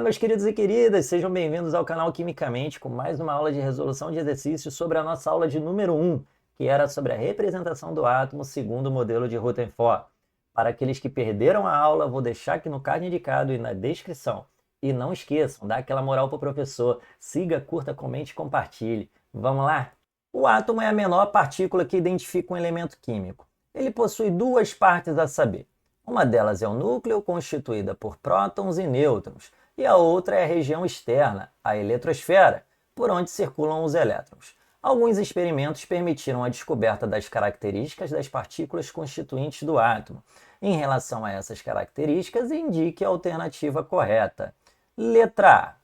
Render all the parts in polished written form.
Meus queridos e queridas, sejam bem-vindos ao canal Quimicamente com mais uma aula de resolução de exercícios sobre a nossa aula de número 1, que era sobre a representação do átomo segundo o modelo de Rutherford. Para aqueles que perderam a aula, vou deixar aqui no card indicado e na descrição. E não esqueçam, dá aquela moral pro professor, siga, curta, comente e compartilhe. Vamos lá? O átomo é a menor partícula que identifica um elemento químico. Ele possui duas partes a saber. Uma delas é o núcleo, constituída por prótons e nêutrons, e a outra é a região externa, a eletrosfera, por onde circulam os elétrons. Alguns experimentos permitiram a descoberta das características das partículas constituintes do átomo. Em relação a essas características, indique a alternativa correta. Letra A.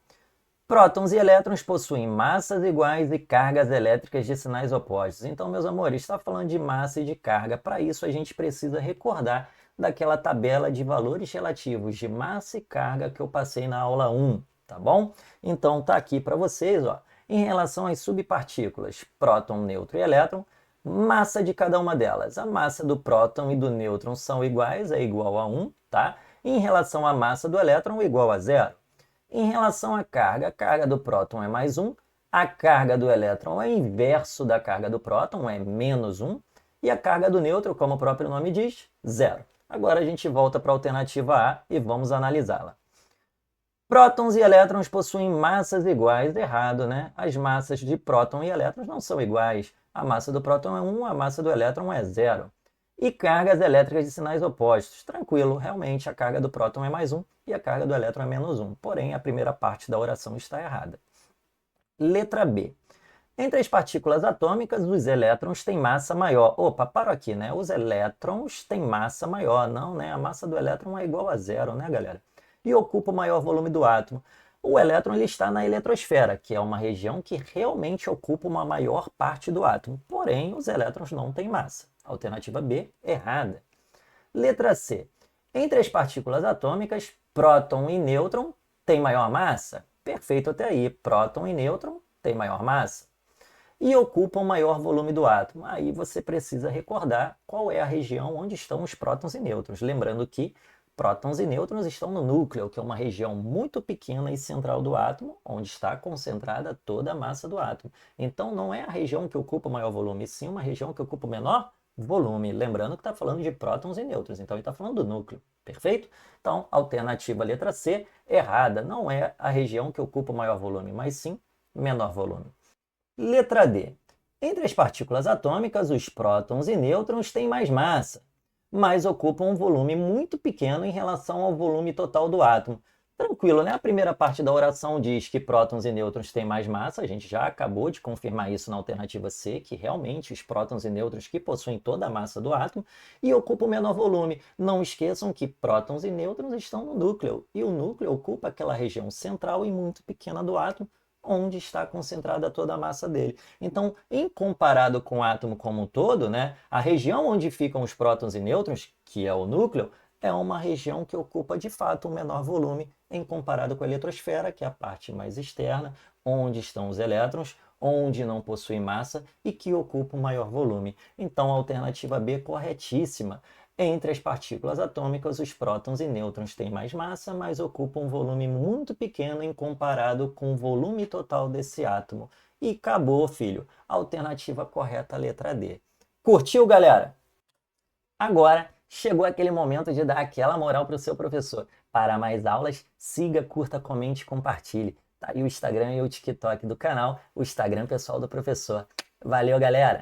Prótons e elétrons possuem massas iguais e cargas elétricas de sinais opostos. Então, meus amores, está falando de massa e de carga. Para isso, a gente precisa recordar daquela tabela de valores relativos de massa e carga que eu passei na aula 1, tá bom? Então, tá aqui para vocês, ó. Em relação às subpartículas, próton, nêutron e elétron, massa de cada uma delas. A massa do próton e do nêutron são iguais, é igual a 1, tá? Em relação à massa do elétron, igual a 0. Em relação à carga, a carga do próton é mais 1, a carga do elétron é inverso da carga do próton, é menos 1, e a carga do nêutron, como o próprio nome diz, 0. Agora a gente volta para a alternativa A e vamos analisá-la. Prótons e elétrons possuem massas iguais. Errado, né? As massas de próton e elétrons não são iguais. A massa do próton é 1, a massa do elétron é 0. E cargas elétricas de sinais opostos. Tranquilo, realmente a carga do próton é mais 1 e a carga do elétron é menos 1. Porém, a primeira parte da oração está errada. Letra B. Entre as partículas atômicas, os elétrons têm massa maior. Opa, paro aqui, né? Os elétrons têm massa maior. Não, né? A massa do elétron é igual a 0, né, galera? E ocupa o maior volume do átomo. O elétron ele está na eletrosfera, que é uma região que realmente ocupa uma maior parte do átomo. Porém, os elétrons não têm massa. Alternativa B, errada. Letra C. Entre as partículas atômicas, próton e nêutron têm maior massa? Perfeito até aí. Próton e nêutron têm maior massa. E ocupam maior volume do átomo. Aí você precisa recordar qual é a região onde estão os prótons e nêutrons. Lembrando que prótons e nêutrons estão no núcleo, que é uma região muito pequena e central do átomo, onde está concentrada toda a massa do átomo. Então não é a região que ocupa o maior volume, sim uma região que ocupa o menor volume. Lembrando que está falando de prótons e nêutrons, então ele está falando do núcleo. Perfeito? Então, alternativa letra C, errada. Não é a região que ocupa o maior volume, mas sim menor volume. Letra D. Entre as partículas atômicas, os prótons e nêutrons têm mais massa, mas ocupam um volume muito pequeno em relação ao volume total do átomo. Tranquilo, né? A primeira parte da oração diz que prótons e nêutrons têm mais massa, a gente já acabou de confirmar isso na alternativa C, que realmente os prótons e nêutrons que possuem toda a massa do átomo e ocupam o menor volume. Não esqueçam que prótons e nêutrons estão no núcleo, e o núcleo ocupa aquela região central e muito pequena do átomo, onde está concentrada toda a massa dele. Então, em comparado com o átomo como um todo, né, a região onde ficam os prótons e nêutrons, que é o núcleo, é uma região que ocupa de fato um menor volume em comparado com a eletrosfera, que é a parte mais externa, onde estão os elétrons, onde não possui massa e que ocupa um maior volume. Então, a alternativa B corretíssima. Entre as partículas atômicas, os prótons e nêutrons têm mais massa, mas ocupam um volume muito pequeno em comparado com o volume total desse átomo. E acabou, filho. Alternativa correta, letra D. Curtiu, galera? Agora, chegou aquele momento de dar aquela moral para o seu professor. Para mais aulas, siga, curta, comente e compartilhe. Tá aí o Instagram e o TikTok do canal, o Instagram pessoal do professor. Valeu, galera!